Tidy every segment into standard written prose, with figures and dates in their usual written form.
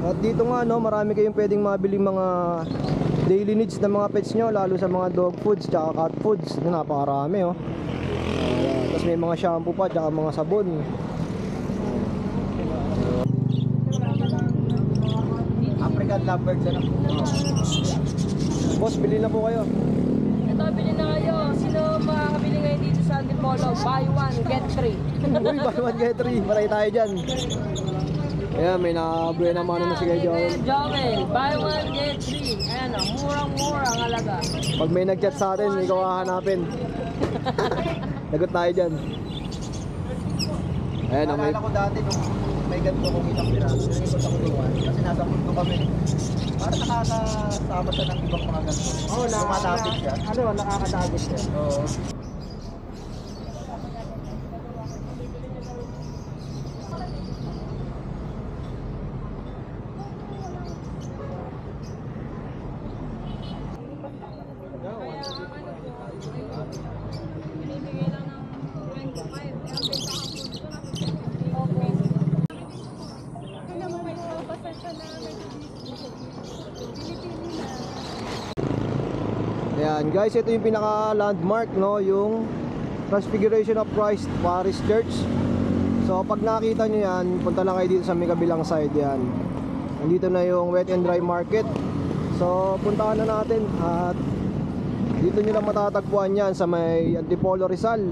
At dito nga no, marami kayong pwedeng mabili mga daily needs ng mga pets nyo, lalo sa mga dog foods tsaka cat foods. Napakarami oh. Tapos may mga shampoo pa tsaka mga sabon. African lovebirds ano? Boss, bili na po kayo. Ito, bili na kayo. Sino makakabili ngayon dito sa Antipolo? Buy one, get three. Uy, buy one get three. Maray tayo dyan. Ayan, may nakabuhay na mano na si Kuya Joel. Joel, buy one, get three. Ayan o, murang-mura ang halaga. Pag may nag-chat sa atin, ikaw hahanapin. Lagot tayo dyan. Ayan, may... Naalala ko dati nung may ganito kong ilang piraso. Yung iba sa kulungan. Kasi nasa mundo kami. Parang nakakasama siya ng ibang mga ganito. Oo, lumalapit siya. Ano, nakakadagos siya. Oo. Binibigay lang ng 25. Ayan guys, ito yung pinaka landmark no, yung Transfiguration of Christ Parish Church. So pag nakita nyo yan, punta lang kayo dito sa may kabilang side yan. Nandito na yung wet and dry market. So puntahan na natin at dito nyo lang matatagpuan yan sa may Antipolo Rizal.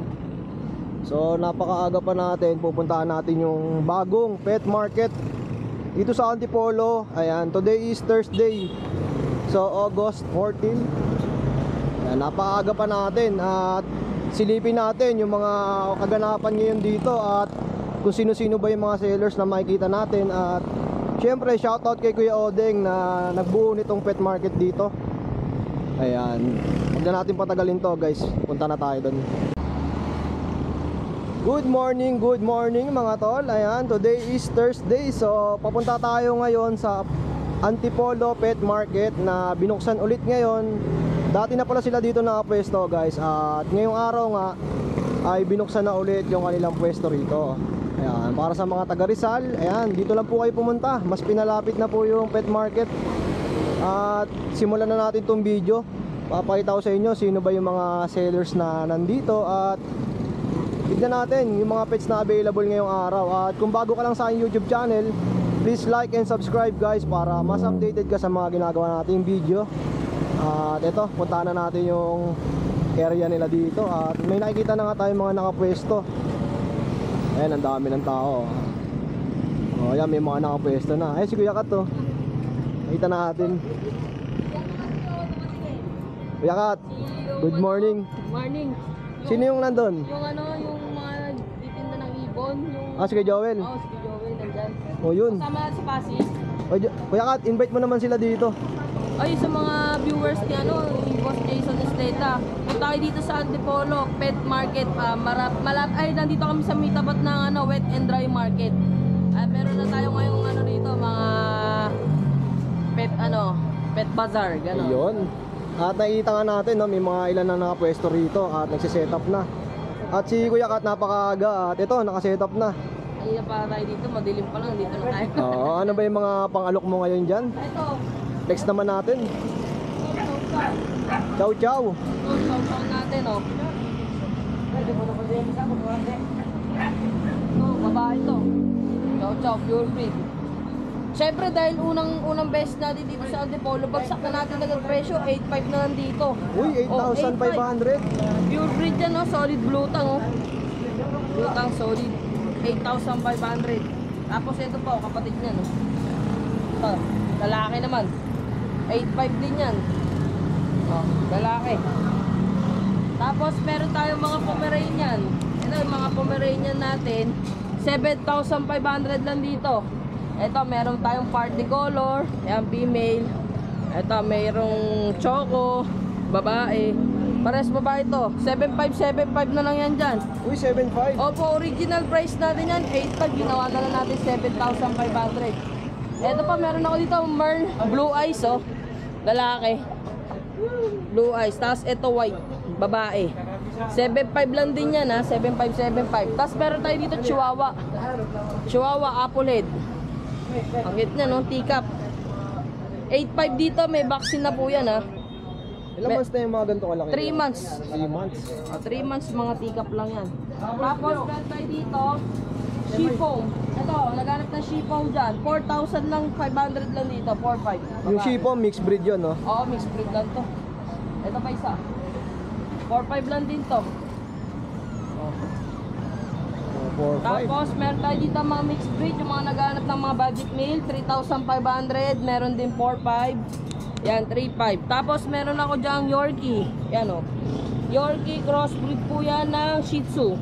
So napakaaga pa natin, pupuntahan natin yung bagong pet market dito sa Antipolo. Ayan, today is Thursday, so August 14. Ayan, napakaaga pa natin at silipin natin yung mga kaganapan ngayon dito at kung sino-sino ba yung mga sellers na makikita natin. At syempre shoutout kay Kuya Odeng na nagbuo nitong pet market dito. Ayan, huwag na natin patagalin to guys, punta na tayo doon. Good morning mga tol. Ayan, today is Thursday. So papunta tayo ngayon sa Antipolo Pet Market na binuksan ulit ngayon. Dati na pala sila dito nakapwesto guys. At ngayong araw nga ay binuksan na ulit yung kanilang pwesto rito. Ayan, para sa mga taga Rizal, ayan, dito lang po kayo pumunta. Mas pinalapit na po yung pet market. At simulan na natin tong video. Papakita ko sa inyo sino ba yung mga sellers na nandito. At tignan natin yung mga pets na available ngayong araw. At kung bago ka lang sa aking YouTube channel, please like and subscribe guys para mas updated ka sa mga ginagawa nating video. At ito, puntahan na natin yung area nila dito. At may nakikita na nga tayong mga nakapwesto. Ayan, ang dami ng tao. O yan, may mga nakapwesto na. Ay, si Kuya Kat to. Nakita natin. Kuya Kat, good morning. Morning. Sino yung nandun? Yung ano, yung mga titinda ng ibon, yung... Ah, si Kuya Joel. Oh, si Joel nandyan. O yun. Kasama si Pasig. O, Kuya Kat, invite mo naman sila dito. Ay, sa mga viewers ni ano, ni Boss Jason Esteta. Punta kayo dito sa Antipolo Pet Market. Nandito kami sa mitabat ng ano, wet and dry market. Meron na tayo ngayong ano dito, mga pet bazaar, gano'n. Ayun. At nakikita nga natin, no, may mga ilan na nakapwesto rito at nagsiset-up na. At si Kuya Kat napakaaga at ito, nakaset up na. Kanina pa tayo dito, madilim pa lang, dito na tayo. Oo, ano ba yung mga pang-alok mo ngayon dyan? Ito, Next naman natin. Chow chow. ito, natin, oh. Babae to. Chow, pure breed. Siyempre dahil unang best natin dito sa Antipolo, bagsak na natin agad presyo, 8.5 na lang dito. Uy, 8,500. Pure breed yan, oh, solid blue tang, oh. Blue tang solid, 8,500. Tapos ito pa, oh, kapatid niya, no. Ito, lalaki naman. 8.5 din yan. Oh, lalaki. Tapos meron tayong mga Pomeranian. Ito yung mga Pomeranian natin, 7,500 lang dito. Ito, meron tayong party color. Ayan, female. Ito, mayroong choco, babae. Pares babae ito. 7,575 na lang yan dyan. Uy, 7,500. Opo, original price natin yan. 8,500. Ginawa na lang natin 7,500. Ito pa, meron ako dito, Merl. Blue eyes, oh. Lalaki. Blue eyes. Tapos ito, white. Babae. 7.5 lang din yan ha, 7.5. Tapos meron tayo dito Chihuahua. Chihuahua Apple Head. Ang hit niya no, teacup. 8.5 dito, may vaccine na po yan ha. Ilang months na yung mga ganito kalaki? 3 months. 3 months. 3 months mga teacup lang yan. Tapos meron tayo dito, Shifong. Ito, naghanap ng Shifong dyan. 4,000 lang, 500 lang dito, 4.5. Yung Shipo, mixed breed yun, no? Oo, mixed breed lang to. Ito pa isa. 4.5 lang din to. 4-5. Tapos meron tayo dito mga mixed breed, yung mga naghahanap ng mga budget meal, 3,500, meron din 4.5. Yan, 3.5. Tapos meron ako dyang Yorkie. Yan o. Yorkie crossbreed po yan ng Shih Tzu.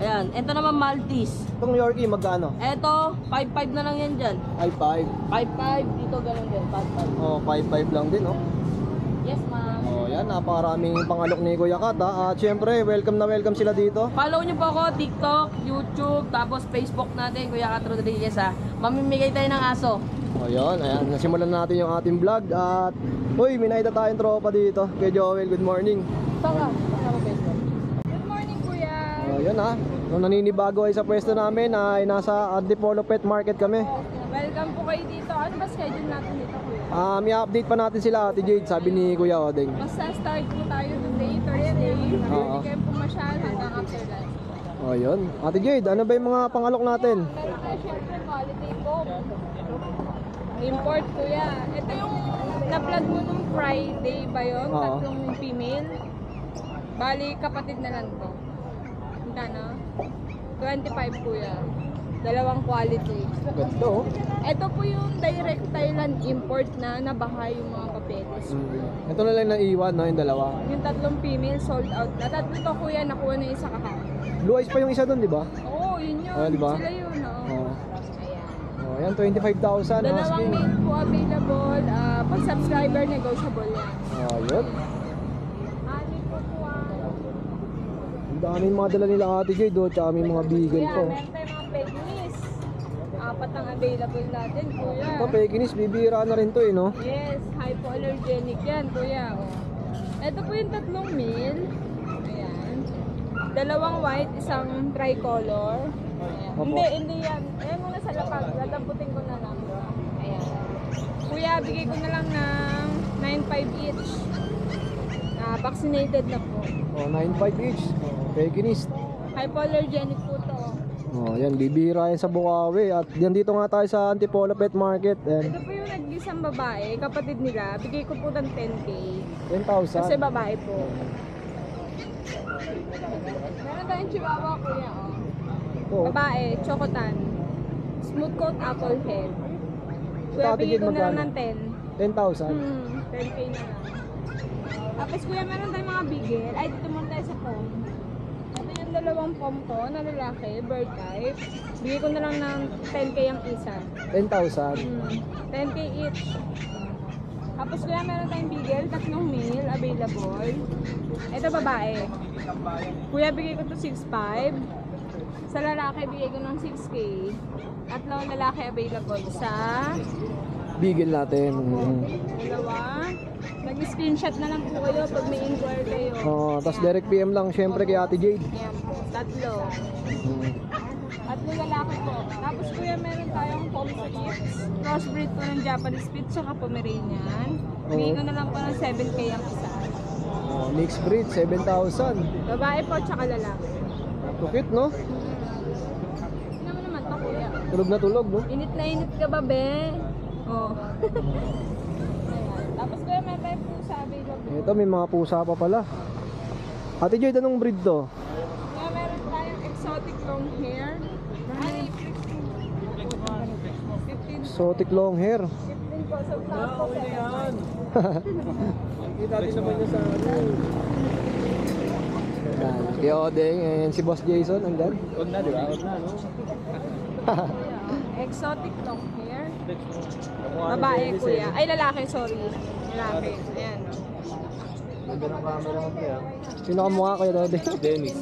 Ayan, ito naman Maltese. Itong Yorkie, magkano? Ito, 5.5 na lang yan dyan. Ay, 5. 5.5, dito ganun din, 5.5. Oh, 5-5 lang din, no? Yes ma'am. Oh, yan, napakaraming pangalok ni Kuya Kat, ha? At syempre, welcome na welcome sila dito. Follow nyo po ako, TikTok, YouTube, tapos Facebook natin, Kuya Kat Rodriguez ha. Mamimigay tayo ng aso. Oh, yun, ayan, nasimulan natin yung ating vlog at uy, may nakita tayong tropa dito. Kay Joel, good morning. Saan ka? Saan ka Facebook? Good morning, Kuya. Oh, yun ha. Nung naninibago ay sa pwesto namin ay nasa Antipolo Pet Market kami. Welcome po kayo dito. Ano ba schedule natin dito, Kuya? I-update pa natin sila, Ate Jade, sabi ni Kuya Odeng. Basta start po tayo today, Thursday. Oo. Hindi kayo pumasyal hanggang after lunch. Oh, yun. Ate Jade, ano ba yung mga pangalok natin? Meron tayo syempre quality foam. Import, Kuya. Ito yung na-vlog mo nung Friday ba yun? Oo. Tatlong female. Bali, kapatid na lang to. Magkano? 25, Kuya. Dalawang quality. Ganda, oh. Ito po yung direct Thailand import na nabaha yung mga papeles. Ito na lang naiwan, no, yung dalawa. Yung tatlong female sold out na. Tatlo to, Kuya, nakuha na isa kahapon. Blue eyes pa yung isa doon, di ba? Oo, yun yun. Ah, di ba? Sila yun, no? Oh. Ayan. Oh, yan, 25,000 Dalawang asking. male po available. Pag subscriber, negotiable yan. Oh, yun. Ani po po Ang daming mga dala nila Ate Jade, oh, tsaka may mga beagle Kuya, po. meron tayong mga pegnis. 4 ang available natin, Kuya. Ito, Pekinis, bibira na rin to, eh, no? Yes, hypoallergenic yan, Kuya. Oh. Ito po yung tatlong male. Ayan. Dalawang white, isang tricolor. Ayan. Opo. Hindi yan. Ayan muna sa lapag. Dadamputin ko na lang. Ayan. Kuya, bigay ko na lang ng 9.5 each. Vaccinated na po. Oh, 9.5 each. Oh, Pekinis. Hypoallergenic po to. Oh, yan, bibira yan sa Bukawi. At yan dito nga tayo sa Antipolo Pet Market. Ito And po yung nag-isang babae, kapatid nila. Bigay ko po ng 10K. 10,000. Kasi babae po. Meron tayong chihuahua, Kuya. Oh. Oh, Babae, chocotan. Smooth coat apple head. Kuya, Ate bigay Jade, ko na lang magkano? ng 10,000. 10K na lang. Tapos kuya, meron tayong mga bigel. Ay, dito muna tayo sa foam. Ito yung dalawang foam ko na lalaki, bird type. Bigay ko na lang ng 10K ang isa. 10,000. 10K each. Tapos kuya, meron tayong bigel, tatlong male available. Ito babae. Kuya, bigay ko to 6.5. Sa lalaki, bigay ko ng 6K. Tatlong lalaki available sa Bigil natin. dalawa. Mag-screenshot na lang po kayo pag may inquire kayo. Oh, tapos direct PM lang syempre kay Ate Jade. Ayan po, tatlo. Tatlo lalaki po. Tapos kuya, meron tayong foam strips. Crossbreed po ng Japanese Spitz tsaka Pomeranian. Bigay ko na lang po ng 7K ang isa. Oh, mixed breed, 7,000. Babae po tsaka lalaki. Tukit, no? Ano mo naman to kuya? Tulog na tulog, no? Init na init ka ba, be? Oh. Ayan. Tapos kuya, meron tayong pusa available. Ito, may mga pusa pa pala. Ate Jade, anong breed to? Kuya, meron tayong exotic long hair. Ay, 15. Exotic long hair. 15 po. So, tapos po. Kita din naman niya sa ano. Kaya Odeng, and si Boss Jason, andyan. Huwag na, di ba? Huwag na, no? Exotic long hair. Babae, kuya. Ay, lalaki, sorry. Lalaki. Ayan. Ganda ng camera mo, kaya. Sino ka mukha kayo, Odeng? Dennis.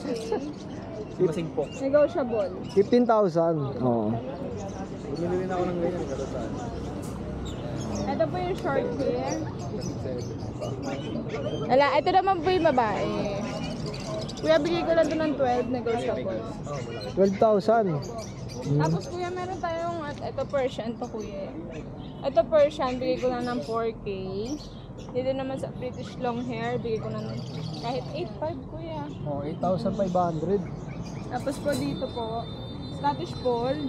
Si Masing po. Negotiable. 15,000. Oo. Bumili rin ako ng ganyan, katasan. Ito po yung short hair. Ito naman po yung babae. Kuya, bigay ko lang doon ng 12 negotiable. 12,000. Tapos kuya, meron tayong, ito Persian to kuya. Ito Persian, bigay ko lang ng 4K. Dito naman sa British long hair, bigay ko lang ng kahit 8.5 kuya. Oh, 8,500. Tapos po dito po, Scottish Fold.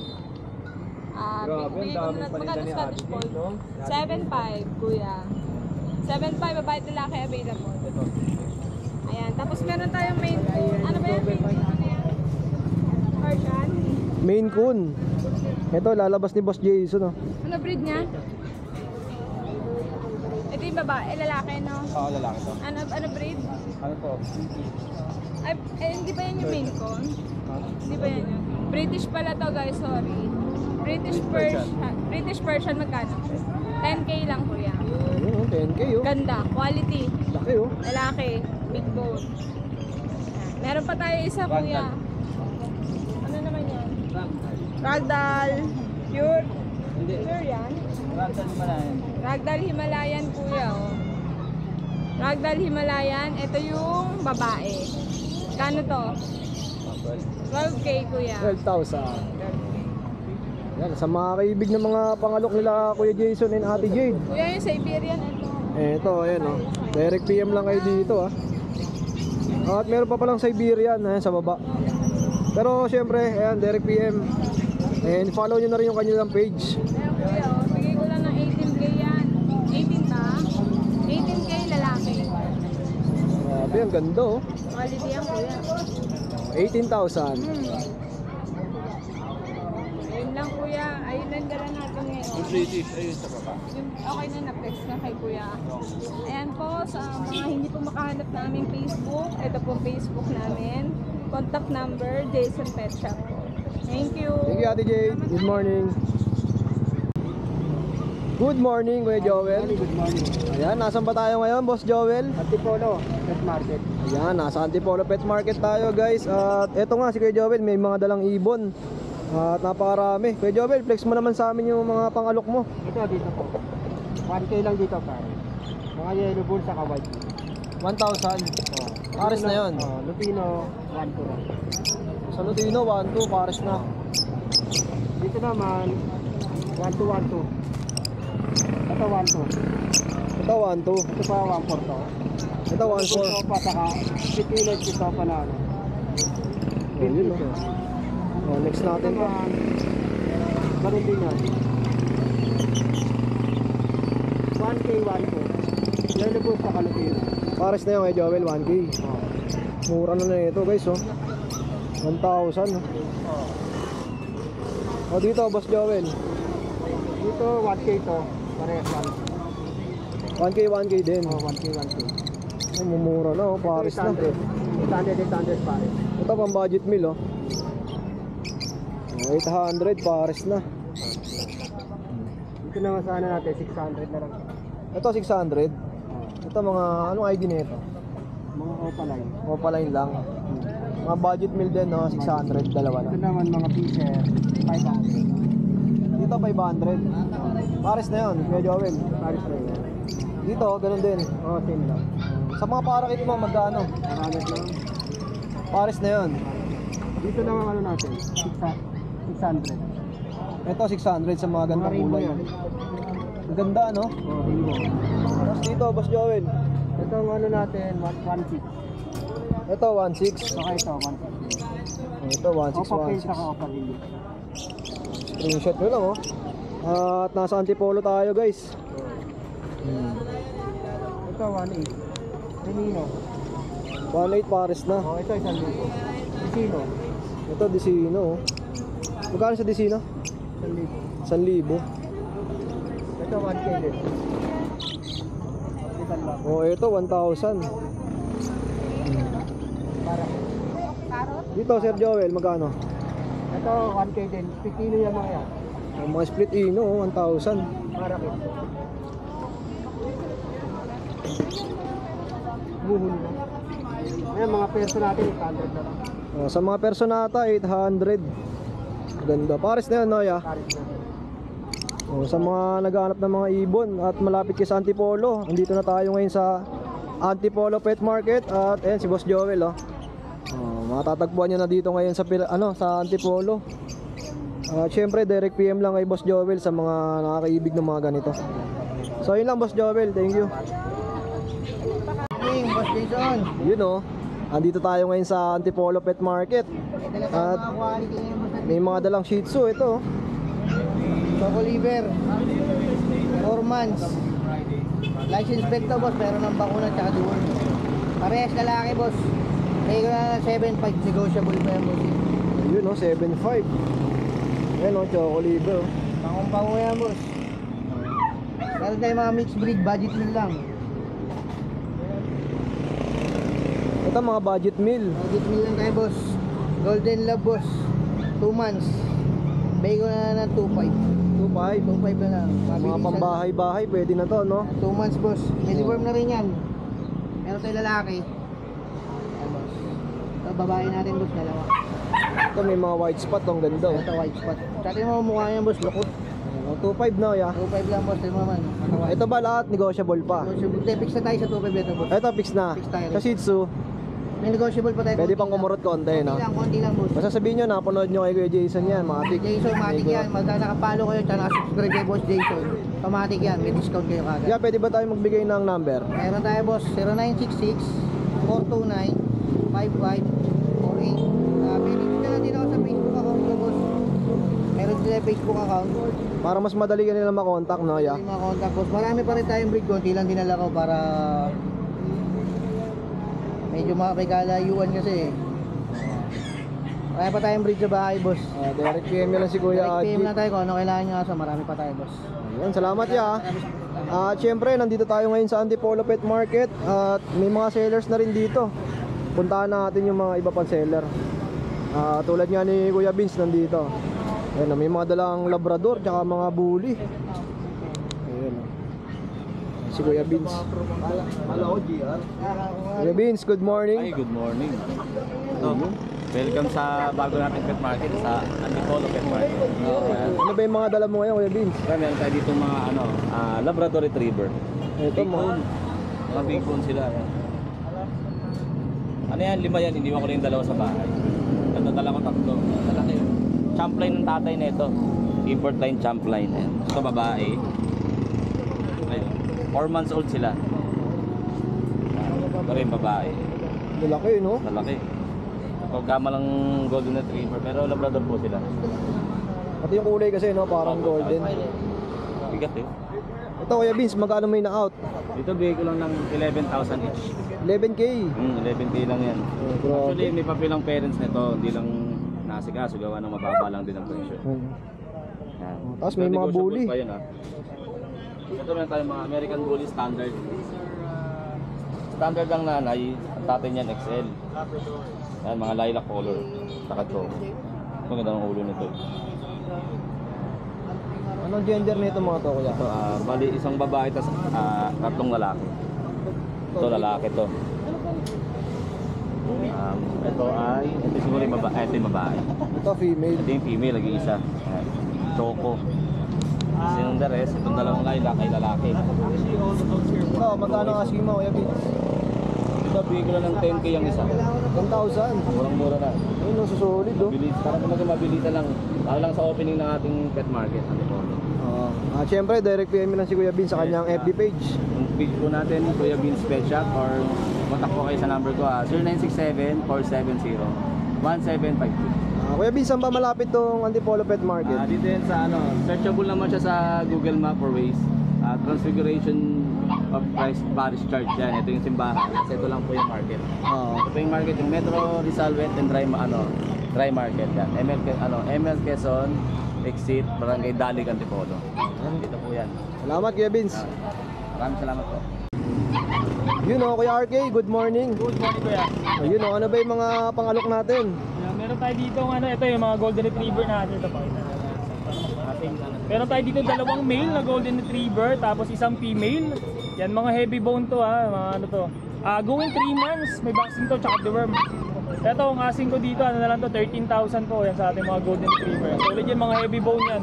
Grabe, Bigay ko ang na, daming magkano paninda ni Scottish Ate Fold? Jane, no? 7.5 kuya. 7.5, babae at lalaki available. Ito. Ayan, tapos meron tayong main coon. Ano ba yan? Main coon ano yan? Persian? Maine Coon. Ito, lalabas ni Boss Jason. Oh. Ano breed niya? Ito yung babae, lalaki no? Oo, lalaki to. Ano breed? Ano to? Ay, hindi ba yan yung main coon? Hindi ba yan yun? British pala to guys, sorry. British Persian magkano? 10K lang kuya. Ayun, oh, 10K oh. Ganda, quality, Laki oh. lalaki, big bone. Meron pa tayo isa kuya. Ano naman yan? Ragdoll. Pure. Hindi. Pure yan. Ragdoll Himalayan. Ragdoll Himalayan kuya oh. Ragdoll Himalayan, ito yung babae. Kano to? 12K kuya. 12,000. Yan, sa mga kaibig ng mga pangalok nila Kuya Jason and Ate Jade. Kuya yung Siberian ito. Ito, ayan oh. Direct PM lang kayo dito ah. At meron pa palang Siberian ayan, sa baba. Pero syempre, ayan, direct PM. And follow nyo na rin yung kanilang page. Ayan kuya oh, bigay ko lang ng 18K yan. 18 ba? 18K lalaki. Grabe, ang ganda oh. Quality yan kuya. 18,000. Ayun lang kuya, ayun lang dala natin ngayon. Yung British, ayun sa baba. Yung, okay na na-text na kay kuya. Ayan po, sa mga hindi po makahanap na aming Facebook, ito po Facebook namin. Contact number, Jason Pet Shop po. Thank you. Thank you Ate Jade. Good morning. Good morning Kuya Joel. Good morning. Ayan, nasan ba tayo ngayon Boss Joel? Antipolo, Pet Market. Ayan, nasa Antipolo Pet Market tayo guys. At eto nga si Kuya Joel, may mga dalang ibon. At napakarami. Kuya Joel, flex mo naman sa amin yung mga pangalok mo. Ito, dito po. 1K lang dito, pare. Mga yellow bull sa white. 1,000. Pares na yun. Lupino, 1-2 lang. Sa Lutino, 1,200, pares na. Dito naman, 1-2-1-2. Ito 1-2. Ito, 1,200. Ito pa 1-4 to. Ito, Ito 1,400. pa, saka pikilig ito pa na ano. Ayun, oh. Oh, next Ito natin pa. naman, ganun din yan. 1K, 1-2. Yellow bull sa Lupino. Pares na yun kay Joel, 1K. Mura na ito guys, oh. 1,000. Oh. Oh, dito, Boss Joel. Dito, 1K to. Parehas lang. 1K, 1K din. 1K, 1K. Oh, mumura na, oh. Pares na. 800 pare. Ito pang budget meal, oh. Oh, 800, pares na. Dito naman sana natin, 600 na lang. Ito, 600. Ito, mga, anong ID na ito? Mga opaline. Opaline lang. Mga budget meal din, no? 600, dalawa na. Ito naman mga fisher, 500. Dito, 500. Pares na yun, Kuya Joel. Paris na yun. Dito, ganun din. Oo, same lang. Sa mga parakit mo, magkano? 100 lang. Pares na yun. Dito naman ano natin, 600. Ito, 600 sa mga Mga gandang rainbow kulay. yan. Ang ganda, no? Oo, rainbow. Tapos dito, Boss Joel. Ito ang ano natin, 1.6. Ito, 1.6. Saka ito, 1.6. Ito, Opa pin 1.6, saka 1.6. opa din. Screenshot nyo lang, oh. At nasa Antipolo tayo, guys. Ito, 1.8. Renino. 1.8 pares na. Oo, ito 1,000. Isino. Ito, Disino, oh. Magkano sa Disino? 1,000. 1,000. Ito, 1K din. Ito lang. Oh, ito, 1,000. Para. Dito, Sir Joel, magkano? Ito, 1K din. Pikino yan mga yan. Ang mga split ino, oh, 1,000. Para ko. Buhol na. Ayan, mga perso natin, 800 na lang. Oh, sa mga personata, 800. Ganda. Pares na yan, Noya. Paris na. Oh, sa mga naghahanap ng mga ibon at malapit kay sa Antipolo, andito na tayo ngayon sa Antipolo Pet Market. At ayan, si Boss Joel, oh. Matatagpuan nyo na dito ngayon sa sa Antipolo. Siyempre direct PM lang kay Boss Joel sa mga nakakaibig ng mga ganito. So yun lang Boss Joel, thank you. Morning, Boss Jason. Yun andito tayo ngayon sa Antipolo Pet Market. At may mga dalang Shih Tzu ito. Choco liver. 4 months. License plate to, boss. Pero ng bakuna tsaka dual. Parehas lalaki, boss. May ko na 7.5 negotiable pa yan, boss. Yun 7.5. Ayan Choco Liver. Pangong-pango yan, boss. Meron tayo mga mixed breed, budget meal lang. Ito mga budget meal. Budget meal lang tayo, boss. Golden Love, boss. 2 months. May ko na ng 2.5. 2.5. 2.5 na lang. Mga Mabilisan. pambahay-bahay pwede na to, no? 2 months, boss. May deworm na rin yan. Meron tayo lalaki. Ayan, boss. Ito, babae natin, boss. Dalawa. Ito may mga white spot, ang ganda. Ito, white spot. Tsaka yung mga mukha niya, boss. Lukot. 2.5 na, ya. 2.5 lang, boss. Ito naman. Ito ba lahat negotiable pa? Negotiable. Fix na tayo sa 2.5 dito, boss. Ito fix na. Fix tayo. Sa Shih Tzu, May negotiable pa tayo. pwede pang kumurot konti, no? Konti lang, boss. Basta sabihin nyo, napanood nyo kay Kuya Jason yan, mga tik. Jason, matik yan. Magka nakapalo kayo, tsaka nakasubscribe kay Boss Jason. Pamatik yan. May discount kayo kagad. Yeah, pwede ba tayo magbigay ng number? Meron tayo, boss. 0966-429-5548. May link na lang din ako sa Facebook account ko, boss. Meron sila Facebook account. Para mas madali ka nila makontak, no, ya? Yung mga contact, boss. Marami pa rin tayong breed. Konti lang dinala ko para medyo may kalayuan kasi. Marami pa tayong breed sa bahay, boss. Direct PM nyo lang si Kuya Direct PM Aji. lang tayo kung ano kailangan nyo. So marami pa tayo, boss. Ayun, salamat ya. At syempre, nandito tayo ngayon sa Antipolo Pet Market. At may mga sellers na rin dito. Puntahan natin yung mga iba pang seller. Tulad nga ni Kuya Vince nandito. Ayun, may mga dalang Labrador tsaka mga bully. Ayun. Si Kuya Vince. Kuya Vince, good morning. Ay, good morning. So, welcome sa bago nating pet market sa Antipolo Pet Market. Ano ba yung mga dala mo ngayon, Kuya Vince? Meron tayo dito mga Labrador Retriever. Ito Big mo. bone. Mga big bone sila. Yan. Ano yan? 5 yan. Iniwan ko lang yung 2 sa bahay. Natadala ko 3. Lalaki. Champ line ng tatay na ito. Import line champ line. Yan. Ito babae. Ayun. 4 months old sila. Ito rin babae. Malaki, no? Lalaki. Pagkama lang golden retriever pero labrador po sila. Pati yung kulay kasi, no? Parang golden. Bigat eh. Ito, Kuya Vince, magkano may na-out? Dito bigay ko lang ng 11,000 each. 11K. 11K lang yan. Grabe. Actually may papilang parents nito, hindi lang nasikaso, gawa ng mababa lang din ang presyo. Yan. Tapos may mga Negotiable bully. pa yun, ah. Ito meron tayong mga American Bully standard. Standard lang nanay, ang tatay niyan XL. Yan, mga lilac color. Saka to. Maganda ng ulo nito. Anong gender nito mga to, Kuya? Ito, bali isang babae tas 3 lalaki. Ito lalaki to. Ito siguro yung babae. Ito yung babae. Ito, female. Ito yung female, nag-iisa. Ayan. Choco. Kasi yung the rest, itong 2 lilac ay lalaki. Ito, magkano ang asking mo, Kuya Vince? Ito, bigay ko lang ng 10K ang isa. 1,000. Murang-mura na. Ayun, ang susulit, oh. Mabilis. Para kumaging mabilita lang. Para lang sa opening ng ating pet market. Siyempre, direct PM lang si Kuya Vince sa kanyang FB page. Yung page po natin, Kuya Vince Pet Shop, or contact po kayo sa number ko, 0967-470-1752. Kuya Vince, saan ba malapit tong Antipolo Pet Market? Dito yan sa searchable naman siya sa Google Map or Waze. Transfiguration of Christ Parish Church yan. Ito yung simbahan. Kasi ito lang po yung market. Ito po yung market, yung Metro Rizal Wet and Dry Market yan. ML Quezon, Exit, Barangay Dalig, Antipolo. Dito po yan. Salamat, Kuya Vince. Maraming salamat po. Yun o, Kuya RK, good morning. Good morning, kuya. Ayun o, ano ba yung mga pangalok natin? Meron tayo dito ito yung mga golden retriever natin. Ito pa. Meron tayo dito 2 male na golden retriever tapos isang female. Yan mga heavy bone to mga ano to. Going 3 months, may vaccine to tsaka deworm. Ito ang asking ko dito, ano na lang to, 13,000 po yan sa ating mga golden retriever. Solid yan, mga heavy bone yan.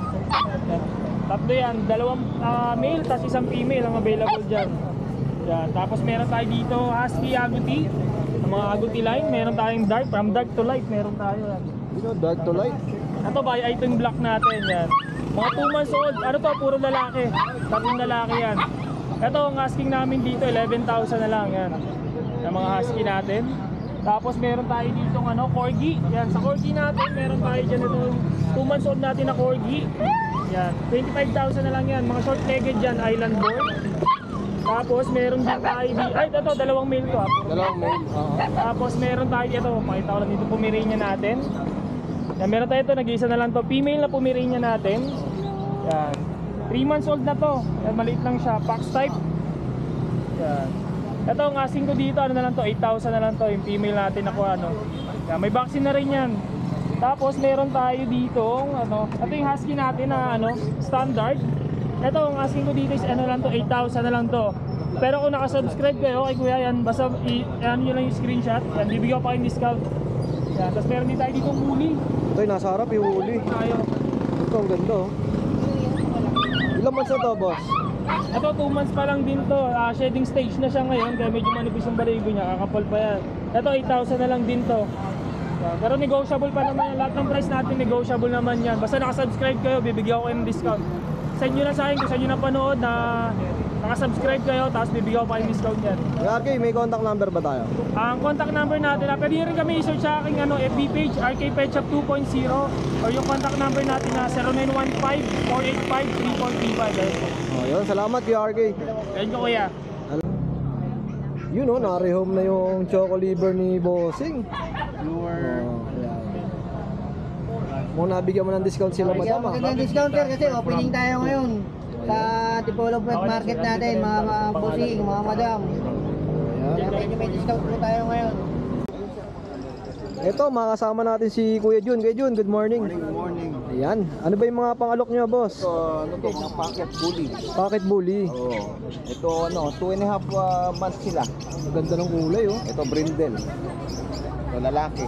Tatlo yan, 2 male tapos isang female ang available dyan. Yan. Tapos meron tayo dito husky agouti. mga agouti line, meron tayong dark, from dark to light, meron tayo yan. Dark to light. Ito ba, ito yung black natin yan. Mga 2 months old, ano to, puro lalaki. Tatlong lalaki yan. Ito, ang asking namin dito, 11,000 na lang yan. Yung mga husky natin. Tapos meron tayo dito corgi. Yan, sa corgi natin, meron tayo dyan ito 2 months old natin na corgi. Yan, 25,000 na lang yan. Mga short-legged dyan, island boy. Tapos meron din tayo dito, ay ito, dalawang male to. Dalawang male. Tapos meron tayo dito, makita ko lang dito Pomeranian natin. Yan, meron tayo ito, nag-iisa na lang to. Female na Pomeranian natin. Yan, 3 months old na to. Yan, maliit lang siya, Fox type. Yan. Ito, ang asking ko dito, ano na lang to, 8,000 na lang to, yung female natin ako Yan, may vaccine na rin yan. Tapos meron tayo dito, ito yung husky natin na standard. Ito, ang asking ko dito is lang to, 8,000 na lang to. Pero kung nakasubscribe kayo kay Kuya, yan, basta yan lang yung screenshot. Yan, bibigyan ko pa yung discount. Yan, tapos meron din tayo dito huli. Ito yung nasa harap, yung huli. Tayo. Ito, ang ganda oh. Ilang months na to, boss? Ito, 2 months pa lang din to. Shedding stage na siya ngayon, kaya medyo manipis yung balahibo niya, kakapal pa yan. Ito, 8,000 na lang din to. Yan, pero negotiable pa naman yan. Lahat ng price natin negotiable naman yan. Basta nakasubscribe kayo, bibigyan ko kayo ng discount. Send nyo na sa akin kung saan nyo napanood na nakasubscribe kayo, tapos bibigyan ko pa yung discount yan. Okay, may contact number ba tayo? Ang contact number natin, pwede rin kami i-search sa aking FB page, RK Pet Shop 2.0, or yung contact number natin na 0915-485-3435. Oh, yun, salamat Kuya RK. Ayun ko kuya. Yun oh, nare-home na yung choco liver ni Bossing. Oh, ayan. Muna nabigyan mo ng discount sila Bigyan madam. mo ng discount sir kasi opening tayo ngayon sa Antipolo Pet Market natin, mga bossing, mga madam. Kaya medyo may discount po tayo ngayon. Ito, makakasama natin si Kuya Jun. Kuya Jun, good morning. Good morning. Ayan, ano ba yung mga pangalok nyo, boss? Ito, mga pocket bully. Pocket bully. Oh. Ito, 2.5 months sila. Ang ganda ng kulay oh. Ito, brindle. Ito, lalaki.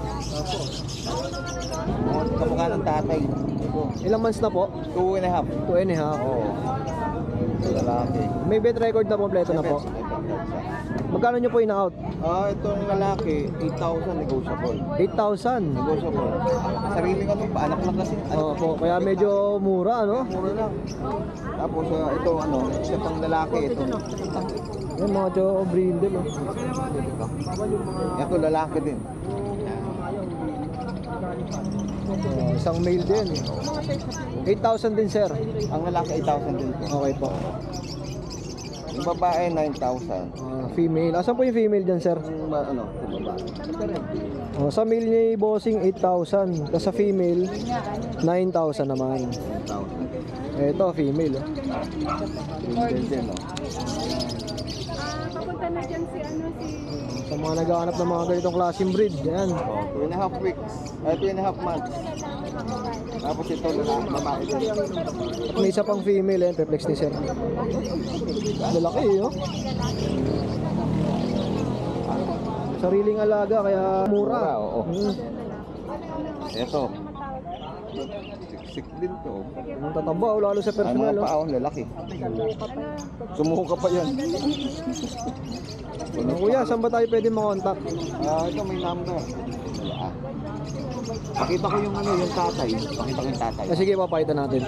Kamukha ng tatay. Ito, Ilang months na po? 2.5. 2.5. Oh. Ito, lalaki. May vet record na kompleto na po. Magkano nyo po in-out? Itong lalaki, 8,000 negotiable. 8,000. Negotiable. Sarili ka pa, anak lang kasi. Po, kaya medyo mura, ano? Mura lang. Tapos, ito, isa pang lalaki, ito. Yan, mga choco brindle oh. Ito, lalaki din. Isang male din. 8,000 din, sir. Ang lalaki, 8,000 din po. Okay po. Yung babae, 9,000. Female. Asan po yung female dyan, sir? Yung babae. Sa male niya yung bossing 8,000. Tapos sa female, 9,000 naman. 9,000. Ito, female. Oh. Din, no? Papunta na dyan si Sa mga naghahanap ng mga ganitong klaseng breed. Yan. 2.5 weeks. 2.5 months. Tapos ito, babae din. At may isa pang female, yan. Perplex ni sir. Lalaki, oh. Sariling alaga, kaya mura. Mura, oo. Ito. Siksik din to. Ang tataba, oh, lalo sa Ay, personal. mga Oh. paon, lalaki. Sumuka pa yan. Kuya, saan ba tayo pwede makontak? Ito may number. Pakita ko yung yung tatay. Pakita ko yung tatay. Sige, papakita natin.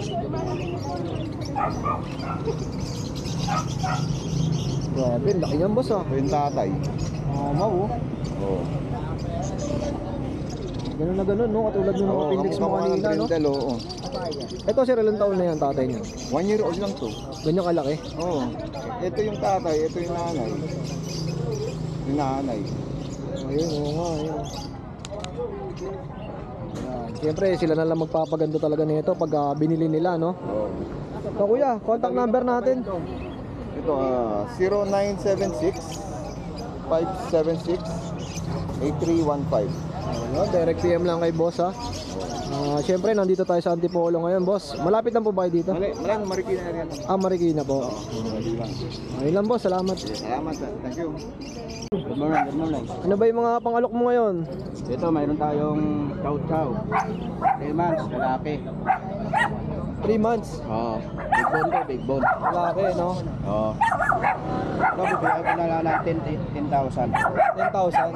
Grabe, laki niyan, boss ah. Ito yung tatay. Oh. Oo. Ganun na ganun, no? Katulad ng mga appendix mo kanina, no? Oo. Ito, sir, ilang taon na yan, tatay niya? 1 year old lang to. Ganyan kalaki. Oo. Ito yung tatay, ito yung nanay. Yung nanay. Ayun, oo nga, ayun. Yan. Siyempre, sila na lang magpapaganda talaga nito pag binili nila, no? Oo. So, kuya, contact number natin. Ito, 0976 576 8315. Ayun, direct PM lang kay boss ha. Siyempre, nandito tayo sa Antipolo ngayon, boss. Malapit lang po ba kayo dito? Malang Marikina area. Marikina po. Ayun lang, boss. Salamat. Salamat. Thank you. Good morning, good morning. Ano ba yung mga pangalok mo ngayon? Ito, mayroon tayong chow-chow. 3 months, lalaki. 3 months. Oo. Big bone to, big bone. Lalaki, no? Oo. Ito, bibigay ko na lang ng 10,000. 10,000.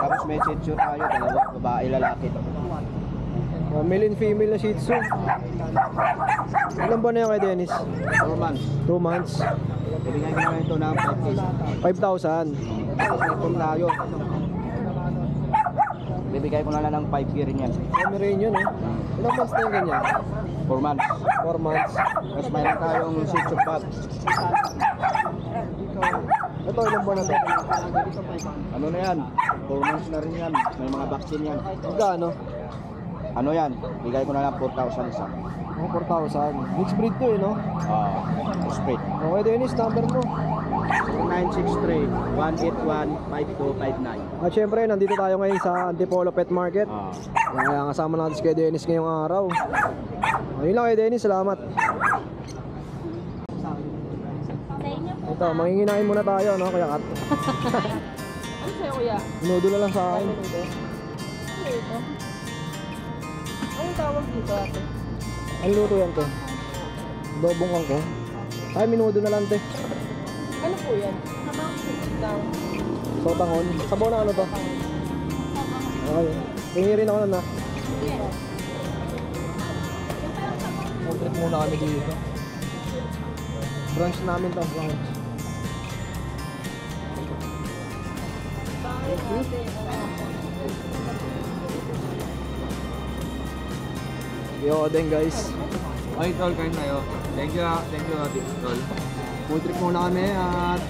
Tapos may shih tzu tayo, dalawa, babae, lalaki. Male and female na Shih Tzu. Ilan ba na yan kay Dennis? 4 months. 2 months. Bibigay ko na lang ito ng 5K. 5,000. Tapos ito tayo. Bibigay ko na lang ng 5K rin yan. Pomeranian, no? Ilang months na yung ganyan? 4 months. 4 months. Tapos mayroon tayong shih tzu pug. Ito, ilang buwan na to? Ano na yan? 4 months na rin yan. May mga vaccine yan. Magkano? Ano yan? Bigay ko na lang 4,000 isa. Oh, 4,000. Mixed breed to, eh, no? Straight. Okay, Dennis, number mo. 0963-181-5259. At syempre, nandito tayo ngayon sa Antipolo Pet Market. Kaya kasama natin si Kuya Dennis ngayong araw. Ayun lang kay Dennis, salamat. Ito, manginginain muna tayo, no, Kuya Kat? Ano sa'yo, kuya? Minudo na lang sa akin. Ano ito? Anong tawag dito, ate? Ano luto yan, te? Dobong kangkong. Ay, minudo na lang, te. Ano po yan? Daw. Sotangon. Sabaw na ano to? Okay. Tingin rin ako na. Trip muna kami dito. Branch namin to, branch. Yo, din guys. Okay, tol, kain tayo. Thank you, tol. Food trip muna kami at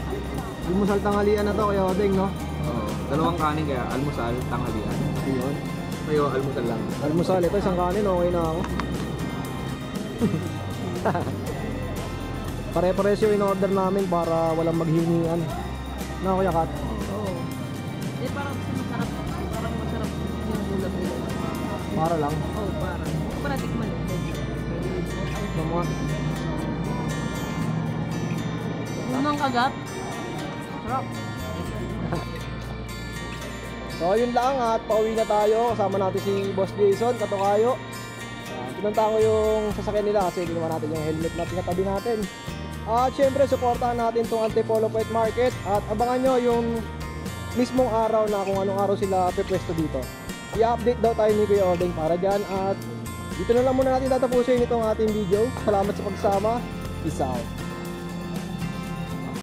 almusal tanghalian na to kaya Odeng, no? Oo. Dalawang kanin kaya, almusal, tanghalian. Ayun. Tayo, almusal lang. Almusal, ito isang kanin, okay na ako. Pare-pares yung in-order namin para walang maghinian. Na Kuya Kat? Oo. Eh, parang masarap. Parang masarap yung bulat-bulat. Para lang. Oo, parang. Hindi pa natikman eh. Yung mga Unang kagat. Sarap. So yun lang at pauwi na tayo. Kasama natin si Boss Jason, Katokayo. Pinunta ko yung sasakyan nila kasi ginawa natin yung helmet na pinatabi natin. At syempre supportahan natin tong Antipolo Pet Market at abangan nyo yung mismong araw na kung anong araw sila pepwesto dito. I-update daw tayo ni Kuya Odeng para dyan at dito na lang muna natin tatapusin itong ating video. Salamat sa pagsama. Peace out.